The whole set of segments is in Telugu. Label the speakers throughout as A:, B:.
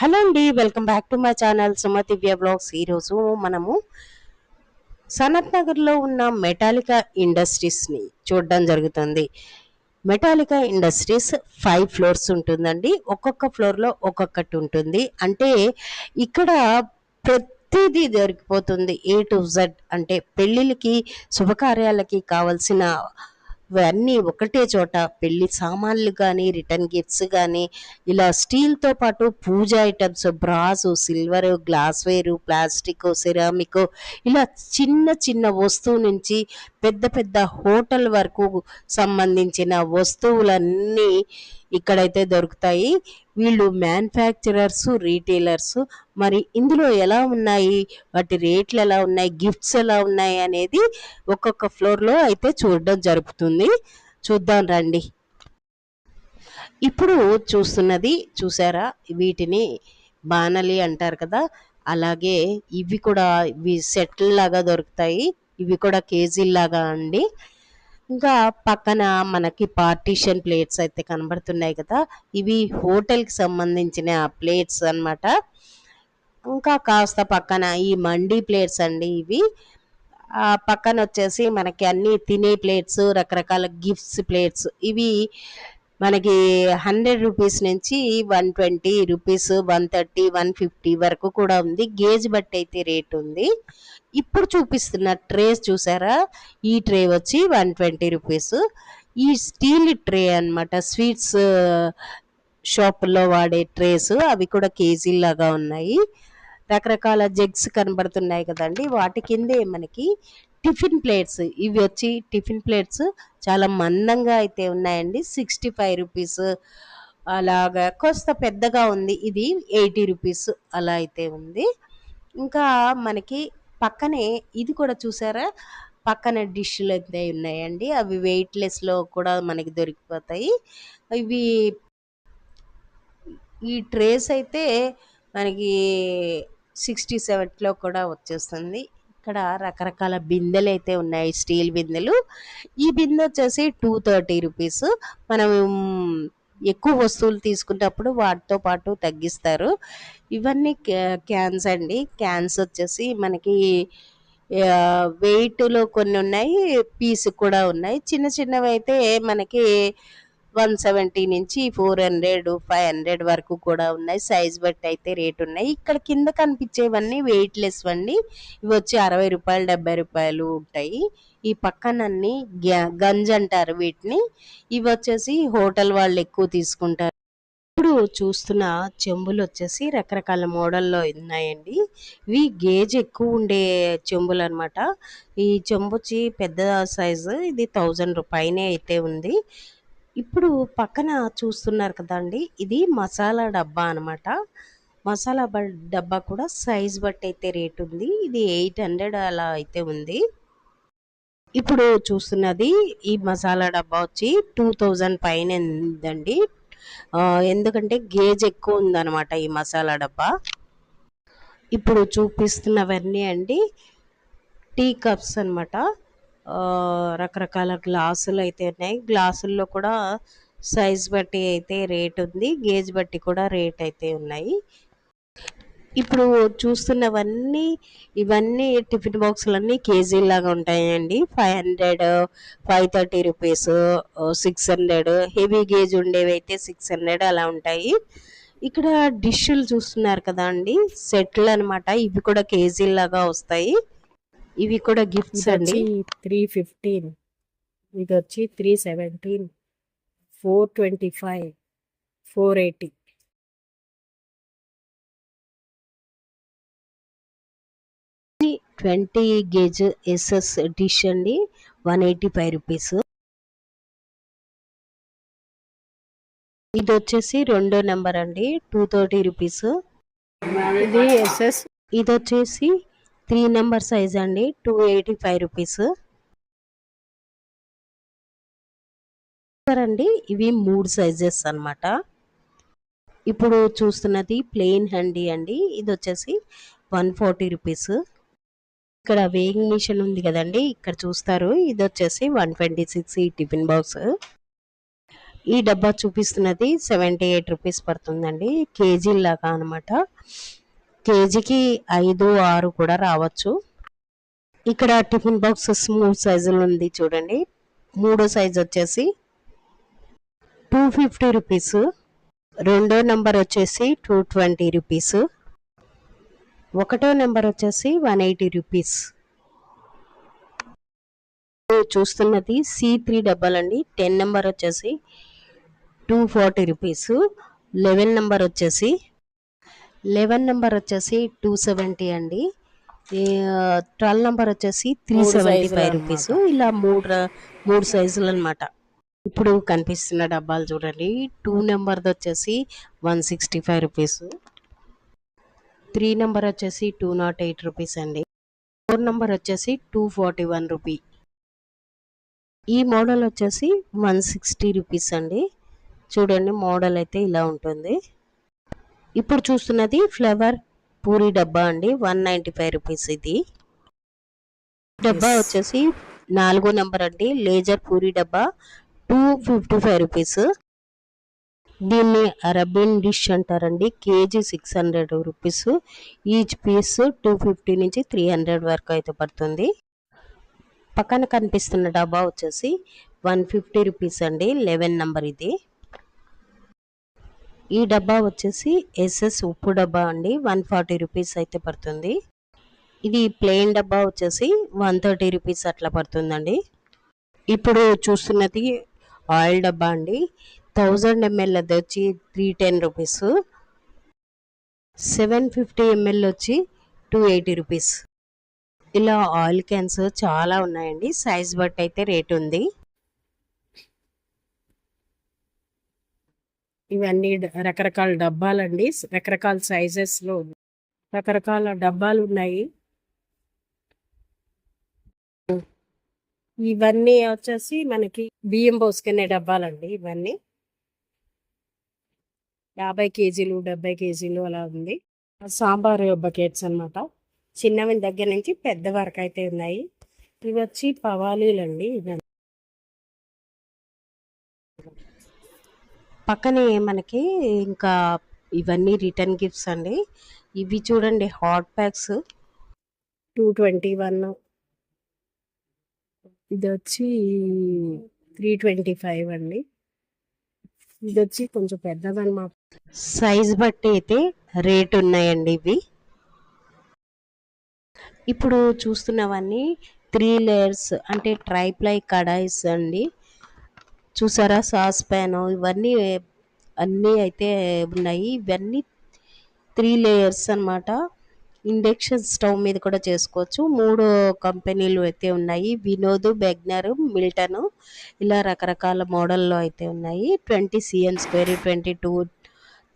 A: హలో అండి, welcome back to my channel సుమతివ్య బ్లాగ్స్. ఈరోజు మనము సనత్ నగర్లో ఉన్న మెటాలికా ఇండస్ట్రీస్ని చూడడం జరుగుతుంది. మెటాలికా ఇండస్ట్రీస్ 5 ఫ్లోర్స్ ఉంటుందండి. ఒక్కొక్క ఫ్లోర్లో ఒక్కొక్కటి ఉంటుంది. అంటే ఇక్కడ ప్రతిదీ దొరికిపోతుంది. A to Z. అంటే పెళ్ళిళ్ళకి, శుభకార్యాలకి కావలసిన అన్నీ ఒకటే చోట. పెళ్లి సామాన్లు కానీ, రిటర్న్ గిఫ్ట్స్ కానీ, ఇలా స్టీల్తో పాటు పూజ items, brass, silver, glassware, plastic, ceramic, ఇలా చిన్న చిన్న వస్తువు నుంచి పెద్ద పెద్ద హోటల్ వరకు సంబంధించిన వస్తువులన్నీ ఇక్కడైతే దొరుకుతాయి. వీళ్ళు మ్యానుఫ్యాక్చరర్స్, రీటైలర్స్. మరి ఇందులో ఎలా ఉన్నాయి, వాటి రేట్లు ఎలా ఉన్నాయి, గిఫ్ట్స్ ఎలా ఉన్నాయి అనేది ఒక్కొక్క ఫ్లోర్లో అయితే చూడడం జరుగుతుంది. చూద్దాం రండి. ఇప్పుడు చూస్తున్నది చూసారా, వీటిని బాణలి అంటారు కదా, అలాగే ఇవి కూడా ఇవి సెటిల్ లాగా దొరుకుతాయి. ఇవి కూడా కేజీల్లాగా అండి. ఇంకా పక్కన మనకి పార్టీషన్ ప్లేట్స్ అయితే కనబడుతున్నాయి కదా, ఇవి హోటల్కి సంబంధించిన ప్లేట్స్ అన్నమాట. ఇంకా కాస్త పక్కన ఈ మండీ ప్లేట్స్ అండి ఇవి. పక్కన వచ్చేసి మనకి అన్ని తినే ప్లేట్స్, రకరకాల గిఫ్ట్స్ ప్లేట్స్. ఇవి మనకి 100 రూపీస్ నుంచి 120 రూపీస్, 130, 150 వరకు కూడా ఉంది. గేజ్ బట్టి అయితే రేట్ ఉంది. ఇప్పుడు చూపిస్తున్న ట్రేస్ చూసారా, ఈ ట్రే వచ్చి 120 రూపీస్. ఈ స్టీల్ ట్రే అన్నమాట, స్వీట్స్ షాపుల్లో వాడే ట్రేస్. అవి కూడా కేజీలాగా ఉన్నాయి. రకరకాల జగ్స్ కనబడుతున్నాయి కదండి, వాటి కిందే మనకి టిఫిన్ ప్లేట్స్. ఇవి వచ్చి టిఫిన్ ప్లేట్స్ చాలా మందంగా అయితే ఉన్నాయండి. 65 రూపీస్ అలాగా. కాస్త పెద్దగా ఉంది, ఇది 80 రూపీస్ అలా అయితే ఉంది. ఇంకా మనకి పక్కనే ఇది కూడా చూసారా, పక్కన డిష్లు అయితే ఉన్నాయండి. అవి వెయిట్లెస్లో కూడా మనకి దొరికిపోతాయి. ఇవి ఈ ట్రేస్ అయితే మనకి 67లో కూడా వచ్చేస్తుంది. ఇక్కడ రకరకాల బిందెలు అయితే ఉన్నాయి, స్టీల్ బిందెలు. ఈ బిందె వచ్చేసి 230 రూపీస్. మనం ఎక్కువ వస్తువులు తీసుకున్నప్పుడు వాటితో పాటు తగ్గిస్తారు. ఇవన్నీ క్యాన్స్ అండి. క్యాన్స్ వచ్చేసి మనకి వెయిట్లో కొన్ని ఉన్నాయి, పీస్ కూడా ఉన్నాయి. చిన్న చిన్నవి అయితే మనకి 170 నుంచి 400, 500 వరకు కూడా ఉన్నాయి. సైజ్ బట్టి అయితే రేట్ ఉన్నాయి. ఇక్కడ కింద కనిపించేవన్నీ వెయిట్లెస్ అండి. ఇవి వచ్చి 60 రూపాయలు, 70 రూపాయలు ఉంటాయి. ఈ పక్కనన్నీ గంజ్ అంటారు వీటిని. ఇవి వచ్చేసి హోటల్ వాళ్ళు ఎక్కువ తీసుకుంటారు. ఇప్పుడు చూస్తున్న చెంబులు వచ్చేసి రకరకాల మోడల్లో ఉన్నాయండి. ఇవి గేజ్ ఎక్కువ ఉండే చెంబులు అనమాట. ఈ చెంబు వచ్చి పెద్ద సైజు, ఇది 1000 రూపాయనే అయితే ఉంది. ఇప్పుడు పక్కన చూస్తున్నారు కదండి, ఇది మసాలా డబ్బా అనమాట. మసాలా డబ్బా కూడా సైజ్ బట్టి అయితే రేట్ ఉంది. ఇది 800 అలా అయితే ఉంది. ఇప్పుడు చూస్తున్నది ఈ మసాలా డబ్బా వచ్చి 2000 పైన ఉందండి. ఎందుకంటే గేజ్ ఎక్కువ ఉందన్నమాట ఈ మసాలా డబ్బా. ఇప్పుడు చూపిస్తున్నవన్నీ అండి టీ కప్స్ అనమాట. రకరకాల గ్లాసులు అయితే ఉన్నాయి. గ్లాసుల్లో కూడా సైజ్ బట్టి అయితే రేట్ ఉంది, గేజ్ బట్టి కూడా రేట్ అయితే ఉన్నాయి. ఇప్పుడు చూస్తున్నవన్నీ ఇవన్నీ టిఫిన్ బాక్సులన్నీ కేజీలాగా ఉంటాయండి. 500, 530 రూపీస్, 600. హెవీ గేజ్ ఉండేవి అయితే 600 అలా ఉంటాయి. ఇక్కడ డిష్లు చూస్తున్నారు కదా అండి, సెట్లు అనమాట. ఇవి కూడా కేజీలాగా వస్తాయి. ఇవి కూడా గిఫ్ట్స్ అండి.
B: 315, ఇది వచ్చి 317, 425, 480.
A: 20 గేజ్ ఎస్ఎస్ డిష్ అండి, 185 రూపీస్. ఇది వచ్చేసి 2వ నెంబర్ అండి, 230 రూపీస్.
B: ఇది ఎస్ఎస్.
A: ఇది వచ్చేసి 3 నెంబర్ సైజ్ అండి, 285 రూపీస్ అండి. ఇవి 3 సైజెస్ అన్నమాట. ఇప్పుడు చూస్తున్నది ప్లెయిన్ హండీ అండి, ఇది వచ్చేసి 140 రూపీస్. ఇక్కడ వేయింగ్ మిషన్ ఉంది కదండి, ఇక్కడ చూస్తారు. ఇది వచ్చేసి 126 ఈ టిఫిన్ బాక్స్. ఈ డబ్బా చూపిస్తున్నది 78 రూపీస్ పడుతుందండి. కేజీ లాగా అనమాట. కేజీకి 5, 6 కూడా రావచ్చు. ఇక్కడ టిఫిన్ బాక్సెస్ 3 సైజులు ఉంది చూడండి. మూడో సైజ్ వచ్చేసి 250 రూపీస్, రెండో నెంబర్ వచ్చేసి 220 రూపీస్, ఒకటో నెంబర్ వచ్చేసి 180 రూపీస్. చూస్తున్నది C3 డబ్బాలండి. 10 నెంబర్ వచ్చేసి 240 రూపీస్, 11 నెంబర్ వచ్చేసి 270 అండి. 12 నెంబర్ వచ్చేసి 375 రూపీస్. ఇలా మూడు సైజులు అనమాట. ఇప్పుడు కనిపిస్తున్న డబ్బాలు చూడండి. 2 నెంబర్ది వచ్చేసి 165 రూపీస్, 3 నెంబర్ వచ్చేసి 208 రూపీస్ అండి, 4 నెంబర్ వచ్చేసి 241 రూపీ. ఈ మోడల్ వచ్చేసి 160 రూపీస్ అండి. చూడండి మోడల్ అయితే ఇలా ఉంటుంది. ఇప్పుడు చూస్తున్నది ఫ్లేవర్ పూరి డబ్బా అండి. 195 రూపీస్. ఇది డబ్బా వచ్చేసి 4 నెంబర్ అండి. లేజర్ పూరి డబ్బా 255 రూపీస్. దీన్ని అరబియన్ డిష్ అంటారండి. KG 600 rupees. ఈచ్ పీస్ 250 నుంచి 300 వరకు అయితే పడుతుంది. పక్కన కనిపిస్తున్న డబ్బా వచ్చేసి 150 రూపీస్ అండి. 11 నెంబర్ ఇది. ఈ డబ్బా వచ్చేసి ఎస్ఎస్ ఉప్పు డబ్బా అండి. 140 రూపీస్ అయితే పడుతుంది. ఇది ప్లెయిన్ డబ్బా వచ్చేసి 130 రూపీస్ అట్లా పడుతుందండి. ఇప్పుడు చూస్తున్నది ఆయిల్ డబ్బా అండి. 1000 ml అది వచ్చి 310 రూపీస్, 750 ml వచ్చి 280 రూపీస్. ఇలా ఆయిల్ క్యాన్స్ చాలా ఉన్నాయండి. సైజ్ బట్టి అయితే రేట్ ఉంది.
B: ఇవన్నీ రకరకాల డబ్బాలండి. రకరకాల సైజెస్లో రకరకాల డబ్బాలు ఉన్నాయి. ఇవన్నీ వచ్చేసి మనకి బియ్యం పోసుకునే డబ్బాలండి. ఇవన్నీ 50 కేజీలు 70 కేజీలు అలా ఉంది. సాంబార్ బకెట్స్ అనమాట. చిన్నవి దగ్గర నుంచి పెద్ద వరకు అయితే ఉన్నాయి. ఇవి వచ్చి పవాలీలండి.
A: పక్కనే మనకి ఇంకా ఇవన్నీ రిటర్న్ గిఫ్ట్స్ అండి. ఇవి చూడండి హాట్ ప్యాక్స్
B: 221. ఇది వచ్చి 325 అండి. ఇది వచ్చి కొంచెం పెద్దదన్నమాట.
A: సైజ్ బట్టి అయితే రేట్ ఉన్నాయండి ఇవి. ఇప్పుడు చూస్తున్నవన్నీ 3 లేయర్స్ అంటే ట్రైప్లై కడాయిస్ అండి. చూసారా సాస్ ప్యాన్ ఇవన్నీ అన్నీ అయితే ఉన్నాయి. ఇవన్నీ 3 లేయర్స్ అనమాట. ఇండక్షన్ స్టవ్ మీద కూడా చేసుకోవచ్చు. 3 కంపెనీలు అయితే ఉన్నాయి. వినోద్, బెగ్నర్, మిల్టన్ ఇలా రకరకాల మోడల్లో అయితే ఉన్నాయి. 20 cm స్క్వేర్, 22,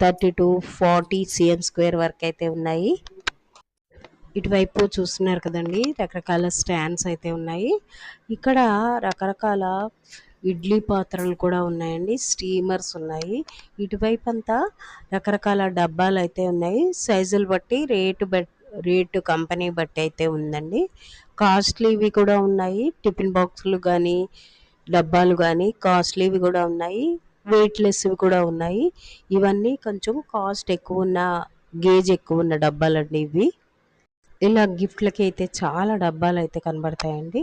A: 32, 40 cm స్క్వేర్ వరకు అయితే ఉన్నాయి. ఇటువైపు చూస్తున్నారు కదండి రకరకాల స్టాండ్స్ అయితే ఉన్నాయి. ఇక్కడ రకరకాల ఇడ్లీ పాత్రలు కూడా ఉన్నాయండి. స్టీమర్స్ ఉన్నాయి. ఇటువైపు అంతా రకరకాల డబ్బాలు అయితే ఉన్నాయి. సైజులు బట్టి రేటు కంపెనీ బట్టి అయితే ఉందండి. కాస్ట్లీవి కూడా ఉన్నాయి. టిఫిన్ బాక్సులు కానీ డబ్బాలు కానీ కాస్ట్లీవి కూడా ఉన్నాయి. వెయిట్లెస్వి కూడా ఉన్నాయి. ఇవన్నీ కొంచెం కాస్ట్ ఎక్కువ ఉన్న గేజ్ ఎక్కువ ఉన్న డబ్బాలండి ఇవి. ఇలా గిఫ్ట్లకి అయితే చాలా డబ్బాలు అయితే కనబడతాయండి.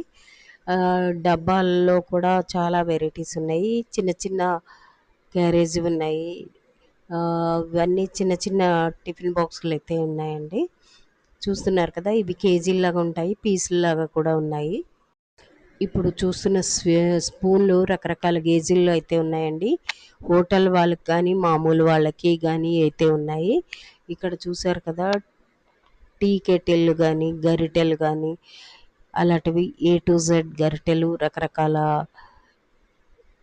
A: డబ్బాల్లో కూడా చాలా వెరైటీస్ ఉన్నాయి. చిన్న చిన్న క్యారేజ్ ఉన్నాయి. ఇవన్నీ చిన్న చిన్న టిఫిన్ బాక్సులు అయితే ఉన్నాయండి. చూస్తున్నారు కదా ఇవి కేజీలాగా ఉంటాయి, పీసుల్లాగా కూడా ఉన్నాయి. ఇప్పుడు చూస్తున్న స్పూన్లు రకరకాల గేజీల్లో అయితే ఉన్నాయండి. హోటల్ వాళ్ళకి కానీ మామూలు వాళ్ళకి కానీ అయితే ఉన్నాయి. ఇక్కడ చూసారు కదా టీ కెటిల్ కానీ గరిటెలు కానీ అలాంటివి A to Z గరిటెలు రకరకాల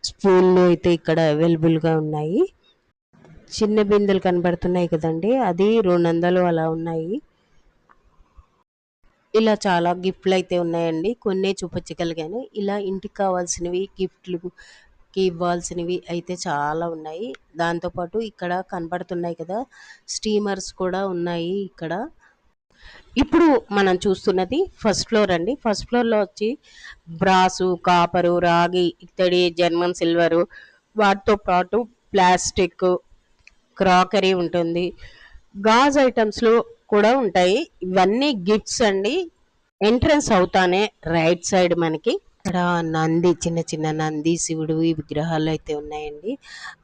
A: స్పూన్లు అయితే ఇక్కడ అవైలబుల్గా ఉన్నాయి. చిన్న బిందెలు కనబడుతున్నాయి కదండి అది 200 అలా ఉన్నాయి. ఇలా చాలా గిఫ్ట్లు అయితే ఉన్నాయండి. కొన్ని చూపించగలిగాను. ఇలా ఇంటికి కావాల్సినవి గిఫ్ట్లుకి ఇవ్వాల్సినవి అయితే చాలా ఉన్నాయి. దాంతోపాటు ఇక్కడ కనబడుతున్నాయి కదా స్టీమర్స్ కూడా ఉన్నాయి ఇక్కడ. ఇప్పుడు మనం చూస్తున్నది ఫస్ట్ ఫ్లోర్ అండి. ఫస్ట్ ఫ్లోర్లో వచ్చి బ్రాసు, కాపరు, రాగి, ఇత్తడి, జర్మన్ సిల్వరు, వాటితో పాటు ప్లాస్టిక్, క్రాకరీ ఉంటుంది. గాజ్ ఐటమ్స్‌లో కూడా ఉంటాయి. ఇవన్నీ గిఫ్ట్స్ అండి. ఎంట్రన్స్ అవుతానే రైట్ సైడ్ మనకి ఇక్కడ నంది, చిన్న చిన్న నంది, శివుడివి విగ్రహాలు అయితే ఉన్నాయండి.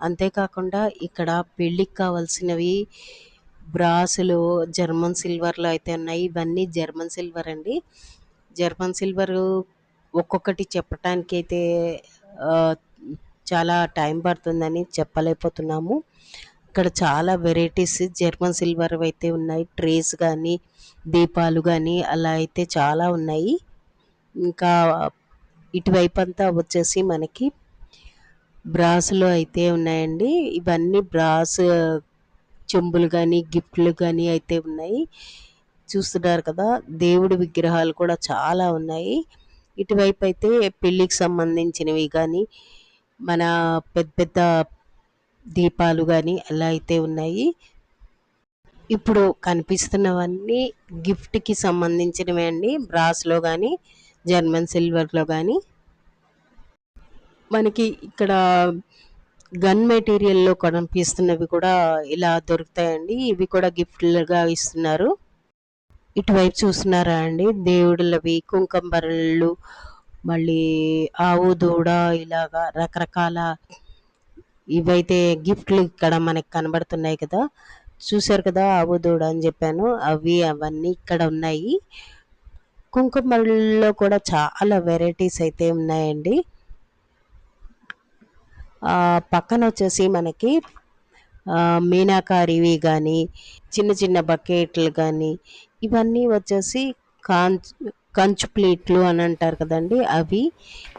A: అంతేకాకుండా ఇక్కడ పెళ్ళికి కావాల్సినవి బ్రాసులు జర్మన్ సిల్వర్‌లో అయితే ఉన్నాయి. ఇవన్నీ జర్మన్ సిల్వర్ అండి. జర్మన్ సిల్వరు ఒక్కొక్కటి చెప్పటానికైతే ఆహ్, చాలా టైం పడుతుందని చెప్పలేకపోతున్నాము. ఇక్కడ చాలా వెరైటీస్ జర్మన్ సిల్వర్ అయితే ఉన్నాయి. ట్రేస్ గానీ, దీపాలు గానీ అలా అయితే చాలా ఉన్నాయి. ఇంకా ఇటువైపంతా వచ్చేసి మనకి బ్రాస్‌లో అయితే ఉన్నాయండి. ఇవన్నీ బ్రాస్ చెంబులు గానీ, గిఫ్ట్‌లు గానీ అయితే ఉన్నాయి. చూస్తున్నారు కదా! దేవుడి విగ్రహాలు కూడా చాలా ఉన్నాయి. ఇటువైపయితే పెళ్ళికి సంబంధించినవి గానీ, మన పెద్ద పెద్ద దీపాలు గానీ అలా అయితే ఉన్నాయి. ఇప్పుడు కనిపిస్తున్నవన్నీ గిఫ్ట్‌కి సంబంధించినవే అండి. బ్రాస్‌లో గానీ, జర్మన్ సిల్వర్‌లో గానీ. మనకి ఇక్కడ గన్ మెటీరియల్‌లో కనిపిస్తున్నవి కూడా ఇలా దొరుకుతాయండి. ఇవి కూడా గిఫ్ట్‌లుగా ఇస్తున్నారు. ఇటువైపు చూస్తున్నారా అండి? దేవుడులవి కుంకుమ బరళ్ళు, మళ్ళీ ఆవు, దూడ ఇలాగా రకరకాల ఇవైతే గిఫ్ట్‌లు ఇక్కడ మనకు కనబడుతున్నాయి కదా! చూసారు కదా! ఆవు, దూడ అని చెప్పాను. అవన్నీ ఇక్కడ ఉన్నాయి. కుంకుమ బరళ్ళలో కూడా చాలా వెరైటీస్ అయితే ఉన్నాయండి. పక్కనొచ్చేసి మనకి మీనాకారివి గానీ, చిన్న చిన్న బకెట్లు గానీ, ఇవన్నీ వచ్చేసి కాంచ్ కంచు ప్లేట్లు అని అంటారు కదండీ! అవి.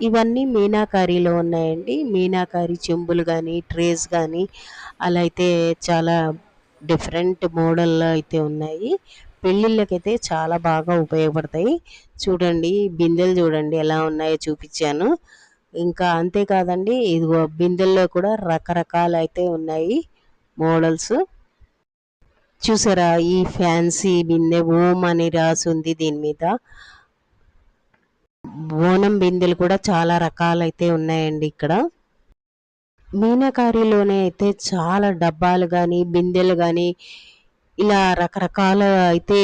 A: ఇవన్నీ మీనాకారిలో ఉన్నాయండి. మీనాకారి చెంబులు గానీ, ట్రేస్ గానీ అలా అయితే చాలా డిఫరెంట్ మోడల్‌లో అయితే ఉన్నాయి. పెళ్ళిళ్ళకైతే చాలా బాగా ఉపయోగపడతాయి. చూడండి బిందెలు చూడండి ఎలా ఉన్నాయో చూపిచ్చాను. ఇంకా అంతే కాదండి ఇదిగో బిందెల్లో కూడా రకరకాలైతే ఉన్నాయి మోడల్స్. చూసారా ఈ ఫ్యాన్సీ బిందె ఓం అని రాసుంది దీని మీద. బోనం బిందెలు కూడా చాలా రకాలైతే ఉన్నాయండి ఇక్కడ. మీనాకారిలోనే అయితే చాలా డబ్బాలు గానీ, బిందెలు గానీ ఇలా రకరకాల అయితే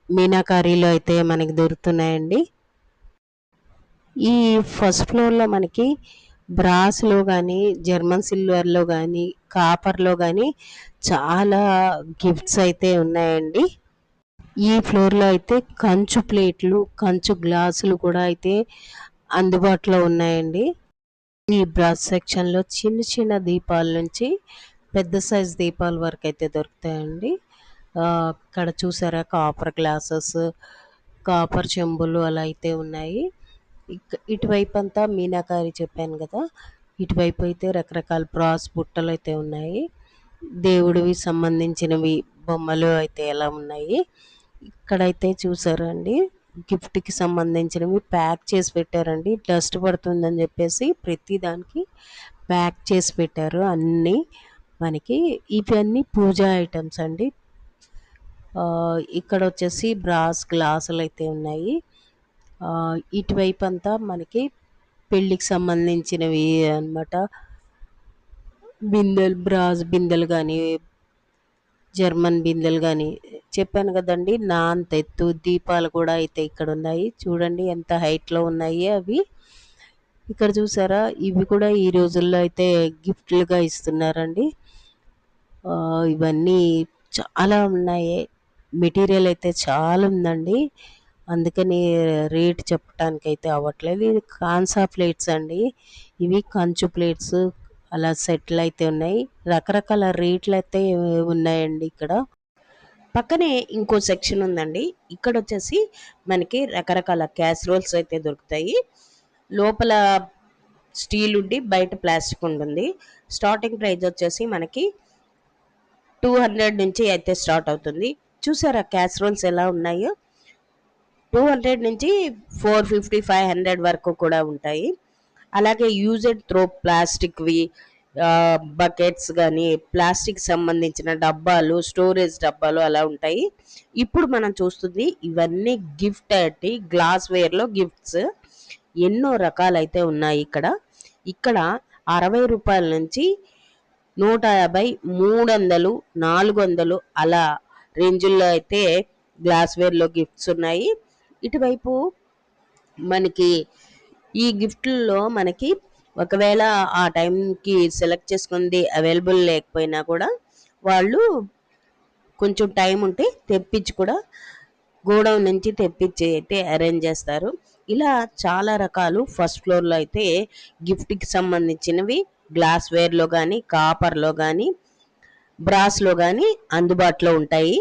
A: మీనాకారిలో అయితే మనకి దొరుకుతున్నాయండి. ఈ ఫస్ట్ ఫ్లోర్‌లో మనకి బ్రాస్‌లో గానీ, జర్మన్ సిల్వర్‌లో గానీ, కాపర్‌లో గానీ చాలా గిఫ్ట్స్ అయితే ఉన్నాయండి. ఈ ఫ్లోర్‌లో అయితే కంచు ప్లేట్లు, కంచు గ్లాసులు కూడా అయితే అందుబాటులో ఉన్నాయండి. ఈ బ్రాస్ సెక్షన్‌లో చిన్న చిన్న దీపాల నుంచి పెద్ద సైజ్ దీపాల వరకైతే దొరుకుతాయండి. ఇక్కడ చూసారా కాపర్ గ్లాసెస్, కాపర్ చెంబులు అలా అయితే ఉన్నాయి. ఇటువైపంతా మీనాకారి చెప్పాను గదా! ఇటువైపు అయితే రకరకాల బ్రాస్ బుట్టలైతే ఉన్నాయి. దేవుడివి సంబంధించినవి బొమ్మలు అయితే ఎలా ఉన్నాయి. ఇక్కడైతే చూసారా అండి గిఫ్ట్‌కి సంబంధించినవి ప్యాక్ చేసి పెట్టారండి. డస్ట్ పడుతుందని జెప్పేసి ప్రతి దానికి ప్యాక్ చేసి పెట్టారు అన్నీ మనకి. ఇవన్నీ పూజా ఐటెమ్స్ అండి. ఇక్కడొచ్చేసి బ్రాస్ గ్లాసులైతే ఉన్నాయి. ఇటువైపంతా మనకి పెళ్ళికి సంబంధించినవి అన్నమాట. బిందెలు బ్రాస్ బిందెలు గానీ, జర్మన్ బిందెలు గానీ చెప్పాను గదండీ! నా అంత ఎత్తు దీపాలు కూడా అయితే ఇక్కడున్నాయి. చూడండి ఎంత హైట్‌లో ఉన్నాయి అవి. ఇక్కడ చూసారా? ఇవి కూడా ఈ రోజుల్లో అయితే గిఫ్ట్‌లుగా ఇస్తున్నారండి. ఇవన్నీ చాలా ఉన్నాయి. మెటీరియల్ అయితే చాలా ఉందండి. అందుకని రేట్ చెప్పటానికైతే అవ్వట్లేదు. ఇది కాన్సా ప్లేట్స్ అండి. ఇవి కంచు ప్లేట్స్ అలా సెట్‌లయితే ఉన్నాయి. రకరకాల రేట్లయితే ఉన్నాయండి ఇక్కడ. పక్కనే ఇంకో సెక్షన్ ఉందండి. ఇక్కడొచ్చేసి మనకి రకరకాల క్యాసరోల్స్ అయితే దొరుకుతాయి. లోపల స్టీల్ ఉండి బయట ప్లాస్టిక్ ఉంటుంది. స్టార్టింగ్ ప్రైస్ వచ్చేసి మనకి 200 నుంచి అయితే స్టార్ట్ అవుతుంది. చూసారా క్యాసరోల్స్ ఎలా ఉన్నాయో? 200 నుంచి 450, 500 వరకు కూడా ఉంటాయి. అలాగే యూజ్ అండ్ త్రో ప్లాస్టిక్‌వి బకెట్స్ గానీ, ప్లాస్టిక్ సంబంధించిన డబ్బాలు, స్టోరేజ్ డబ్బాలు అలా ఉంటాయి. ఇప్పుడు మనం చూస్తుంది ఇవన్నీ గిఫ్ట్ అండి. గ్లాస్ వేర్‌లో గిఫ్ట్స్. ఎన్నో రకాలైతే ఉన్నాయి ఇక్కడ. ఇక్కడ రూ. 60 నుంచి 150, 300, 400 అలా రేంజుల్లో అయితే గ్లాస్‌వేర్‌లో గిఫ్ట్స్ ఉన్నాయి. ఇటువైపు మనకి ఈ గిఫ్ట్‌ల్లో మనకి ఒకవేళ ఆ టైంకి సెలెక్ట్ చేసుకుంది అవైలబుల్ లేకపోయినా కూడా వాళ్ళు కొంచెం టైం ఉంటే తెప్పించి కూడా గోడౌన్ నుంచి తెప్పించి అయితే అరేంజ్ చేస్తారు. ఇలా చాలా రకాలు ఫస్ట్ ఫ్లోర్‌లో అయితే గిఫ్ట్‌కి సంబంధించినవి గ్లాస్‌వేర్‌లో గానీ, కాపర్‌లో గానీ, బ్రాస్‌లో గానీ అందుబాటులో ఉంటాయి.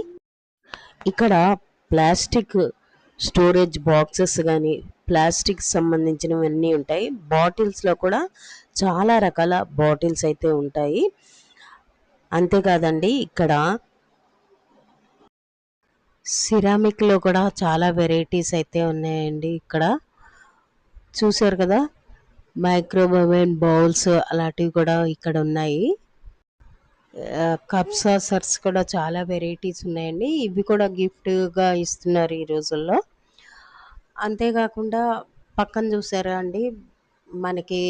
A: ఇక్కడ ప్లాస్టిక్ స్టోరేజ్ బాక్సెస్ గానీ, ప్లాస్టిక్ సంబంధించినవన్నీ ఉంటాయి. బాటిల్స్‌లో కూడా చాలా రకాల బాటిల్స్ అయితే ఉంటాయి. అంతేకాదండి ఇక్కడ సిరామిక్‌లో కూడా చాలా వెరైటీస్ అయితే ఉన్నాయండి ఇక్కడ. చూసారు కదా! మైక్రోవేవ్ బౌల్స్ అలాంటివి కూడా ఇక్కడ ఉన్నాయి. కప్ సాసర్స్ కూడా చాలా వెరైటీస్ ఉన్నాయండి. ఇవి కూడా గిఫ్ట్‌గా ఇస్తున్నారు ఈ రోజుల్లో. అంతేకాకుండా పక్కన చూసారా అండి, మనకి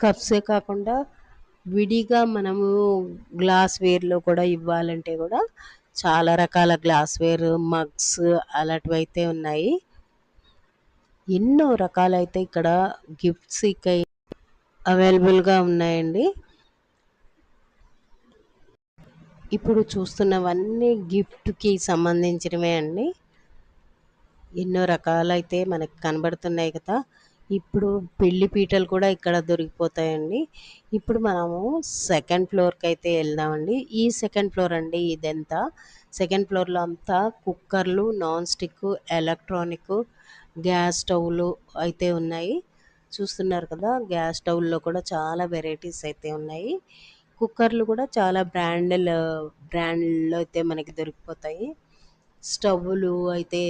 A: కప్సే కాకుండా విడిగా మనము గ్లాస్‌వేర్‌లో కూడా ఇవ్వాలంటే కూడా చాలా రకాల గ్లాస్‌వేర్, మగ్స్ అలాంటివైతే ఉన్నాయి. ఎన్నో రకాలైతే ఇక్కడ గిఫ్ట్స్ ఇక అవైలబుల్‌గా ఉన్నాయండి. ఇప్పుడు చూస్తున్నవన్నీ గిఫ్ట్‌కి సంబంధించినవే అండి. ఎన్నో రకాలైతే మనకు కనబడుతున్నాయి కదా! ఇప్పుడు పెళ్లి పీటలు కూడా ఇక్కడ దొరికిపోతాయండి. ఇప్పుడు మనము సెకండ్ ఫ్లోర్‌కైతే ఎళ్దామండి. ఈ సెకండ్ ఫ్లోర్ అండి ఇదంతా. సెకండ్ ఫ్లోర్‌లో అంతా కుక్కర్‌లు, నాన్ స్టిక్, ఎలక్ట్రానిక్, గ్యాస్ స్టవ్‌లు అయితే ఉన్నాయి. చూస్తున్నారు కదా! గ్యాస్ స్టవ్‌ల్లో కూడా చాలా వెరైటీస్ అయితే ఉన్నాయి. కుక్కర్‌లు కూడా చాలా బ్రాండ్‌లో అయితే మనకి దొరికిపోతాయి. స్టవ్వులు అయితే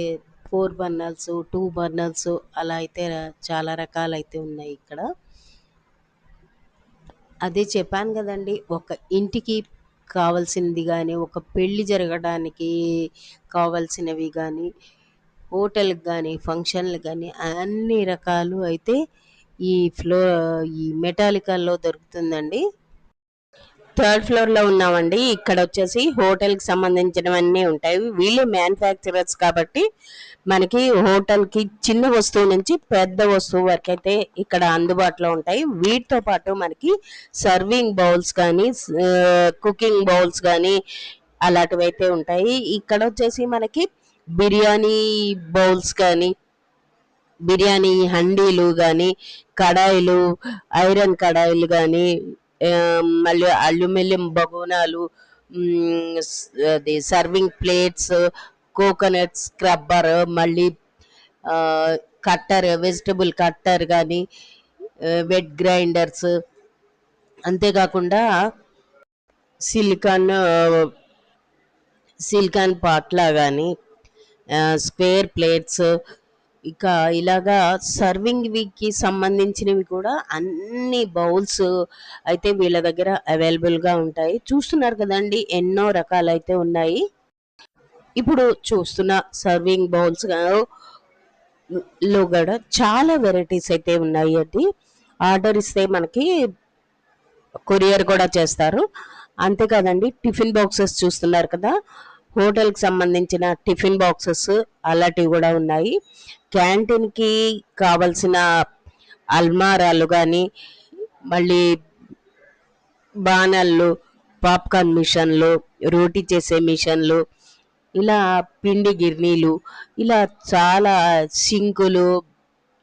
A: 4 బర్నర్స్, 2 బర్నర్స్ అలా అయితే చాలా రకాలైతే ఉన్నాయి ఇక్కడ. అదే చెప్పాను గదండీ! ఒక ఇంటికి కావాల్సింది గానీ, ఒక పెళ్లి జరగడానికి కావాల్సినవి గానీ, హోటల్‌కి గానీ, ఫంక్షన్‌లకి గానీ అన్ని రకాలు అయితే ఈ ఫ్లో ఈ మెటాలికాలో దొరుకుతుందండి. థర్డ్ ఫ్లోర్‌లో ఉన్నామండి. ఇక్కడొచ్చేసి హోటల్‌కి సంబంధించినవన్నీ ఉంటాయి. వీళ్ళు మ్యానుఫ్యాక్చరర్స్ కాబట్టి మనకి హోటల్‌కి చిన్న వస్తువు నుంచి పెద్ద వస్తువు వరకైతే ఇక్కడ అందుబాటులో ఉంటాయి. వీటితో పాటు మనకి సర్వింగ్ బౌల్స్ కానీ, కుకింగ్ బౌల్స్ గానీ అలాంటివైతే ఉంటాయి. ఇక్కడొచ్చేసి మనకి బిర్యానీ బౌల్స్ కానీ, బిర్యానీ హండీలు గానీ, కడాయిలు, ఐరన్ కడాయిలు గానీ, మళ్ళీ అల్యూమినియం బగోనాలు, అది సర్వింగ్ ప్లేట్స్, కోకోనట్ స్క్రబ్బర్, మళ్ళీ కట్టర్, వెజిటబుల్ కట్టర్ గానీ, వెట్ గ్రైండర్స్, అంతేకాకుండా సిలికాన్ సిలికాన్ పాట్లా గానీ, స్క్వేర్ ప్లేట్స్, ఇక ఇలాగా సర్వింగ్‌కి సంబంధించినవి కూడా అన్ని బౌల్స్ అయితే వీళ్ళ దగ్గర అవైలబుల్‌గా ఉంటాయి. చూస్తున్నారు కదండీ! ఎన్నో రకాలైతే ఉన్నాయి. ఇప్పుడు చూస్తున్న సర్వింగ్ బౌల్స్ లో గూడా చాలా వెరైటీస్ అయితే ఉన్నాయండి. ఆర్డర్ ఇస్తే మనకి కొరియర్ కూడా చేస్తారు. అంతేకాదండి టిఫిన్ బాక్సెస్ చూస్తున్నారు కదా! హోటల్‌కి సంబంధించిన టిఫిన్ బాక్సెస్ అలాంటివి గూడా ఉన్నాయి. క్యాంటీన్‌కి కావాల్సిన అల్మారాలు గానీ, మళ్ళీ బానళ్ళు, పాప్‌కార్న్ మిషన్‌లు, రోటీ చేసే మిషన్‌లు, ఇలా పిండి గిర్నీలు, ఇలా చాలా సింకులు,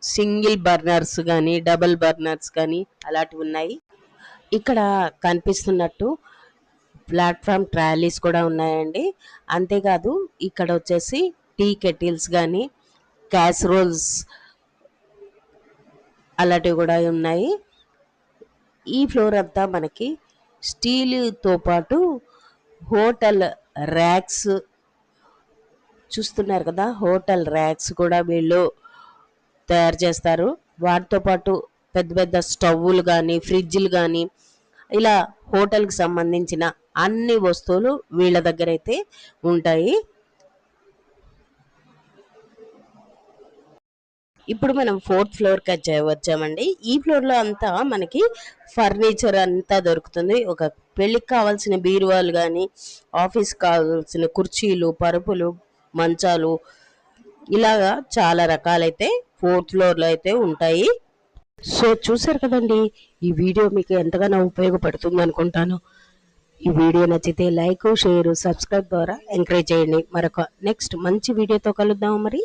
A: సింగిల్ బర్నర్స్ గానీ, డబుల్ బర్నర్స్ కానీ అలాంటివున్నాయి. ఇక్కడ కనిపిస్తున్నట్టు ప్లాట్‌ఫార్మ్ ట్రాలీస్ కూడా ఉన్నాయండి. అంతేకాదు ఇక్కడొచ్చేసి టీ కెటిల్స్ గానీ, క్యాసరోల్స్ అలాంటివి గూడా ఉన్నాయి. ఈ ఫ్లోర్ అంతా మనకి స్టీలుతో పాటు హోటల్ ర్యాక్స్ చూస్తున్నారు కదా! హోటల్ ర్యాక్స్ కూడా వీళ్ళు తయారు చేస్తారు. వాటితో పాటు పెద్ద పెద్ద స్టవ్వులు గానీ, ఫ్రిడ్జ్‌లు గానీ, ఇలా హోటల్‌కి సంబంధించిన అన్ని వస్తువులు వీళ్ళ దగ్గరైతే ఉంటాయి. ఇప్పుడు మనం 4th ఫ్లోర్కి వచ్చామండి. ఈ ఫ్లోర్లో అంతా మనకి ఫర్నిచర్ అంతా దొరుకుతుంది. ఒక పెళ్ళికి కావాల్సిన బీరువాలు కానీ, ఆఫీస్ కావాల్సిన కుర్చీలు, పరుపులు, మంచాలు, ఇలాగా చాలా రకాలైతే 4th ఫ్లోర్లో అయితే ఉంటాయి. సో చూసారు కదండి, ఈ వీడియో మీకు ఎంతగానో ఉపయోగపడుతుంది అనుకుంటాను. ఈ వీడియో నచ్చితే లైక్, షేర్, సబ్స్క్రైబ్ ద్వారా ఎంకరేజ్ చేయండి. మరొక నెక్స్ట్ మంచి వీడియోతో కలుద్దాం మరి.